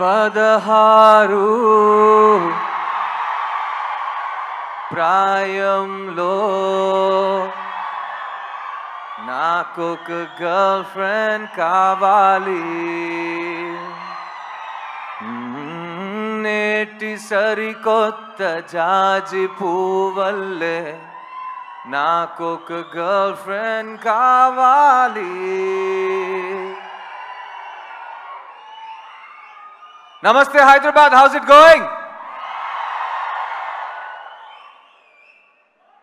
పదహారు ప్రాయంలో నాకొక గర్ల్ ఫ్రెండ్ కావాలి. నేటి సరికొత్త జాజి పువ్వల్లే నాకొక గర్ల్ ఫ్రెండ్ కావాలి. నమస్తే హైదరాబాద్, హౌస్ ఇట్ గోయింగ్?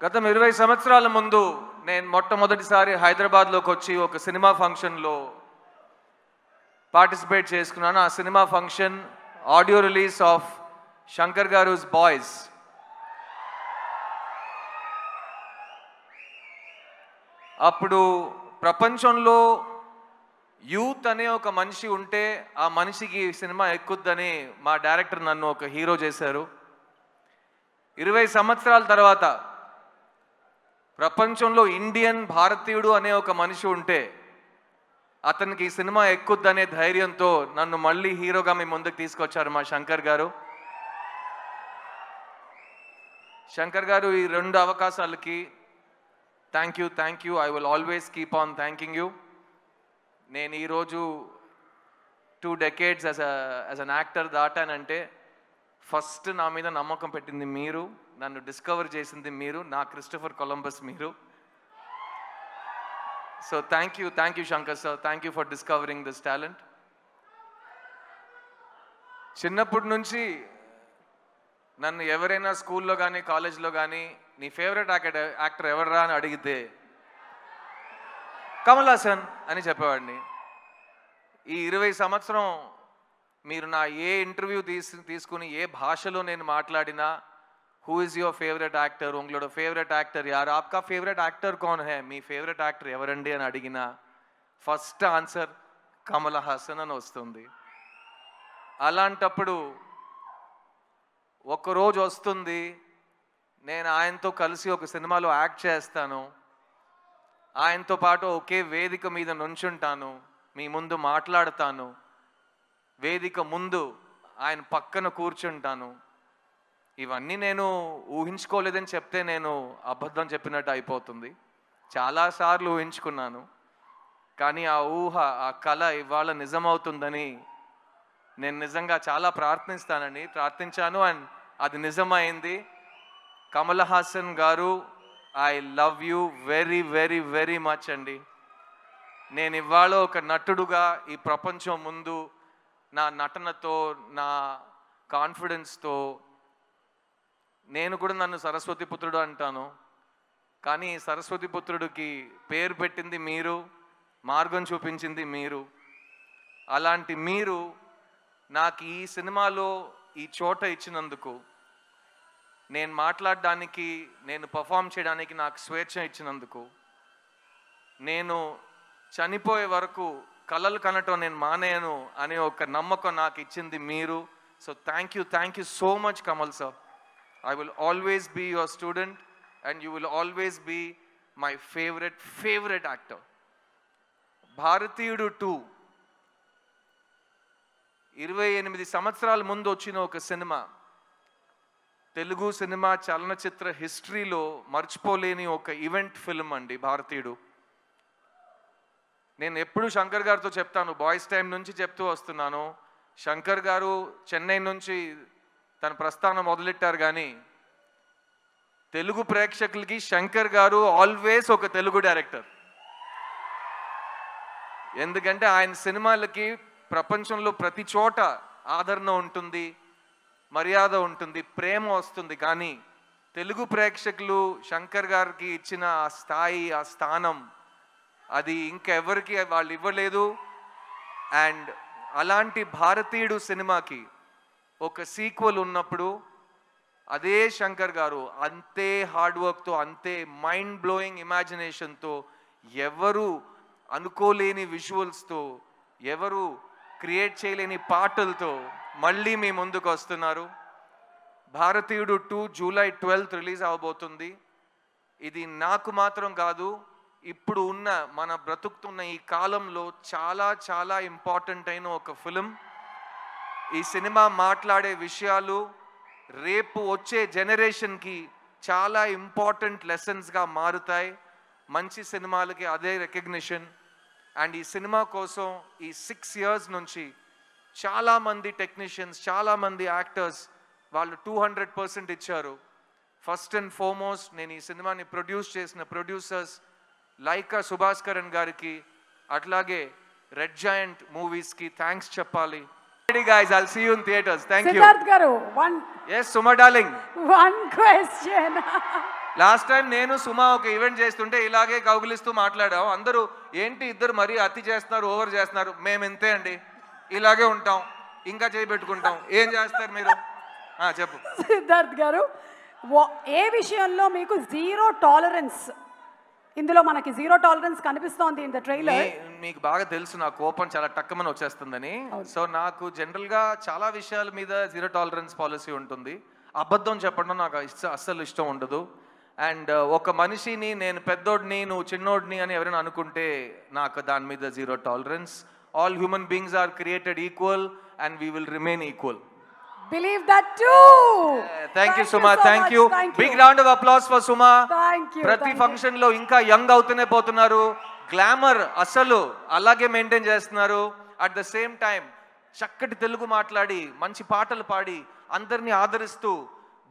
గతం 20 సంవత్సరాల ముందు నేను మొట్టమొదటిసారి హైదరాబాద్లోకి వచ్చి ఒక సినిమా ఫంక్షన్లో పార్టిసిపేట్ చేసుకున్నాను. ఆ cinema function audio release of Shankar garu's Boys. అప్పుడు ప్రపంచంలో యూత్ అనే ఒక మనిషి ఉంటే ఆ మనిషికి సినిమా ఎక్కుద్దని మా డైరెక్టర్ నన్ను ఒక హీరో చేశారు. 20 సంవత్సరాల తర్వాత ప్రపంచంలో ఇండియన్ భారతీయుడు అనే ఒక మనిషి ఉంటే అతనికి ఈ సినిమా ఎక్కుద్దనే ధైర్యంతో నన్ను మళ్ళీ హీరోగా మీ ముందుకు తీసుకొచ్చారు మా శంకర్ గారు. శంకర్ గారు, ఈ 2 అవకాశాలకి thank you. I will always keep on thanking you. నేను ఈరోజు 2 decades యాజ్ అన్ యాక్టర్ దాటానంటే ఫస్ట్ నా మీద నమ్మకం పెట్టింది మీరు, నన్ను డిస్కవర్ చేసింది మీరు, నా క్రిస్టోఫర్ కొలంబస్ మీరు. So thank you Shankar sir, thank you for discovering this talent. చిన్నప్పటి నుంచి నన్ను ఎవరైనా స్కూల్లో కానీ కాలేజ్లో కానీ నీ ఫేవరెట్ యాక్టర్ ఎవర్రా అని అడిగితే కమల్ హాసన్ అని చెప్పేవాడిని. ఈ 20 సంవత్సరం మీరు నా ఏ ఇంటర్వ్యూ తీసుకుని ఏ భాషలో నేను మాట్లాడినా who is your favourite actor, ఉంగళోడ ఫేవరెట్ యాక్టర్ యార్, ఆప్కా ఫేవరెట్ యాక్టర్ కౌన్ హై, మీ ఫేవరెట్ యాక్టర్ ఎవరండి అని అడిగినా ఫస్ట్ ఆన్సర్ కమల్ హాసన్ అని వస్తుంది. అలాంటప్పుడు ఒక్కరోజు వస్తుంది నేను ఆయనతో కలిసి ఒక సినిమాలో యాక్ట్ చేస్తాను, ఆయనతో పాటు ఒకే వేదిక మీద నుంచుంటాను, మీ ముందు మాట్లాడతాను, వేదిక ముందు ఆయన పక్కన కూర్చుంటాను. ఇవన్నీ నేను ఊహించుకోలేదని చెప్తే నేను అబద్ధం చెప్పినట్టు అయిపోతుంది. చాలాసార్లు ఊహించుకున్నాను, కానీ ఆ ఊహ, ఆ కళ ఇవాళ నిజమవుతుందని నేను నిజంగా చాలా ప్రార్థించాను. అండ్ అది నిజమైంది. కమల్ హాసన్ గారు, I love you very very very much అండి. నేను ఇవాళ ఒక నటుడుగా ఈ ప్రపంచం ముందు నా నటనతో, నా కాన్ఫిడెన్స్తో, నేను కూడా నన్ను సరస్వతి పుత్రుడు అంటాను, కానీ సరస్వతి పుత్రుడికి పేరు పెట్టింది మీరు, మార్గం చూపించింది మీరు. అలాంటి మీరు నాకు ఈ సినిమాలో ఈ చోట ఇచ్చినందుకు, నేను మాట్లాడడానికి, నేను పర్ఫామ్ చేయడానికి నాకు స్వేచ్ఛ ఇచ్చినందుకు, నేను చనిపోయే వరకు కలలు కనటం నేను మానేయను అనే ఒక నమ్మకం నాకు ఇచ్చింది మీరు. So thank you so much Kamal sir. I will always be your student and you will always be my favourite actor. భారతీయుడు 2 28 సంవత్సరాల ముందు వచ్చిన ఒక సినిమా, తెలుగు సినిమా చలనచిత్ర హిస్టరీలో మర్చిపోలేని ఒక ఈవెంట్ ఫిల్మ్ అండి భారతీయుడు. నేను ఎప్పుడు శంకర్ గారితో చెప్తాను, బాయ్స్ టైం నుంచి చెప్తూ వస్తున్నాను, శంకర్ గారు చెన్నై నుంచి తన ప్రస్థానం మొదలెట్టారు, కానీ తెలుగు ప్రేక్షకులకి శంకర్ గారు ఆల్వేస్ ఒక తెలుగు డైరెక్టర్. ఎందుకంటే ఆయన సినిమాలకి ప్రపంచంలో ప్రతి చోట ఆదరణ ఉంటుంది, మర్యాద ఉంటుంది, ప్రేమ వస్తుంది, కానీ తెలుగు ప్రేక్షకులు శంకర్ గారికి ఇచ్చిన ఆ స్థాయి, ఆ స్థానం అది ఇంకెవరికి వాళ్ళు ఇవ్వలేదు. అండ్ అలాంటి భారతీయుడు సినిమాకి ఒక సీక్వెల్ ఉన్నప్పుడు అదే శంకర్ గారు అంతే హార్డ్ వర్క్తో, అంతే మైండ్ బ్లోయింగ్ ఇమాజినేషన్తో, ఎవరు అనుకోలేని విజువల్స్తో, ఎవరు క్రియేట్ చేయలేని పాటలతో మళ్ళీ మీ ముందుకు వస్తున్నారు. భారతీయుడు 2 జూలై 12 రిలీజ్ అవబోతుంది. ఇది నాకు మాత్రం కాదు, ఇప్పుడు ఉన్న మన బ్రతుకుతున్న ఈ కాలంలో చాలా చాలా ఇంపార్టెంట్ అయిన ఒక ఫిలిం. ఈ సినిమా మాట్లాడే విషయాలు రేపు వచ్చే జనరేషన్కి చాలా ఇంపార్టెంట్ లెసన్స్గా మారుతాయి. మంచి సినిమాలకి అదే రికగ్నిషన్. అండ్ ఈ సినిమా కోసం ఈ 6 years నుంచి చాలామంది టెక్నీషియన్స్, చాలామంది యాక్టర్స్ వాళ్ళు 200% ఇచ్చారు. ఫస్ట్ అండ్ ఫార్మోస్ట్ నేను ఈ సినిమాని ప్రొడ్యూస్ చేసిన ప్రొడ్యూసర్స్ లైకా సుభాస్కరన్ గారికి, అట్లాగే రెడ్ జాయింట్ మూవీస్కి థ్యాంక్స్ చెప్పాలి. Guys, I'll see you in theaters. Thank you. Siddharth garu, Yes, Suma darling. one question. Last time నేను సుమా ఒక ఈవెంట్ చేస్తుంటే ఇలాగే కౌగిలిస్తూ మాట్లాడాం. అందరూ ఏంటి ఇద్దరు మరీ అతి చేస్తున్నారు, ఓవర్ చేస్తున్నారు. మేము ఇంతే అండి, ఇలాగే ఉంటాం, ఇంకా చేయబెట్టుకుంటాం. ఏం చేస్తారు మీరు? చెప్పు సిద్ధార్థ్ గారు, ఏ విషయంలో మీకు జీరో టాలరెన్స్? ఇందులో మనకి జీరో టాలరెన్స్ కనిపిస్తోంది ఇన్ ద ట్రైలర్. మీకు బాగా తెలుసు నా కోపం చాలా టక్కమని వచ్చేస్తుందని. సో నాకు జనరల్గా చాలా విషయాల మీద జీరో టాలరెన్స్ పాలసీ ఉంటుంది. అబద్ధం చెప్పడం నాకు అస్సలు ఇష్టం ఉండదు. అండ్ ఒక మనిషిని నేను పెద్దోడిని నువ్వు చిన్నోడిని అని ఎవరైనా అనుకుంటే నాకు దాని మీద zero tolerance. All human beings are created equal and we will remain equal. Believe that too. Thank you Suma, thank you. Big round of applause for Suma. Thank you. ప్రతి ఫంక్షన్ లో ఇంకా యంగ్ అవుతూనే పోతున్నారు. Glamour అసలు అలాగే maintain చేస్తున్నారు. At the same time చక్కటి తెలుగు మాట్లాడి మంచి పాటలు పాడి అందరినీ ఆదరిస్తూ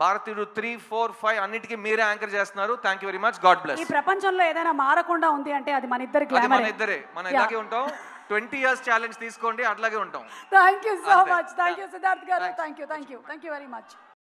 భారతీయుడు 3, 4, 5 అన్నిటికీ మీరే యాంకర్ చేస్తున్నారు. Thank you very much. God bless. ఈ ప్రపంచంలో ఏదైనా మారకుండా ఉంది అంటే అది మన ఇద్దరి గ్లామర్. మన ఇద్దరే, మనం ఇలాగే ఉంటాం. 20 years ఛాలెంజ్ తీసుకోండి, అట్లాగే ఉంటాం. Thank you so much. Thank you Siddharth garu. Thank you very much.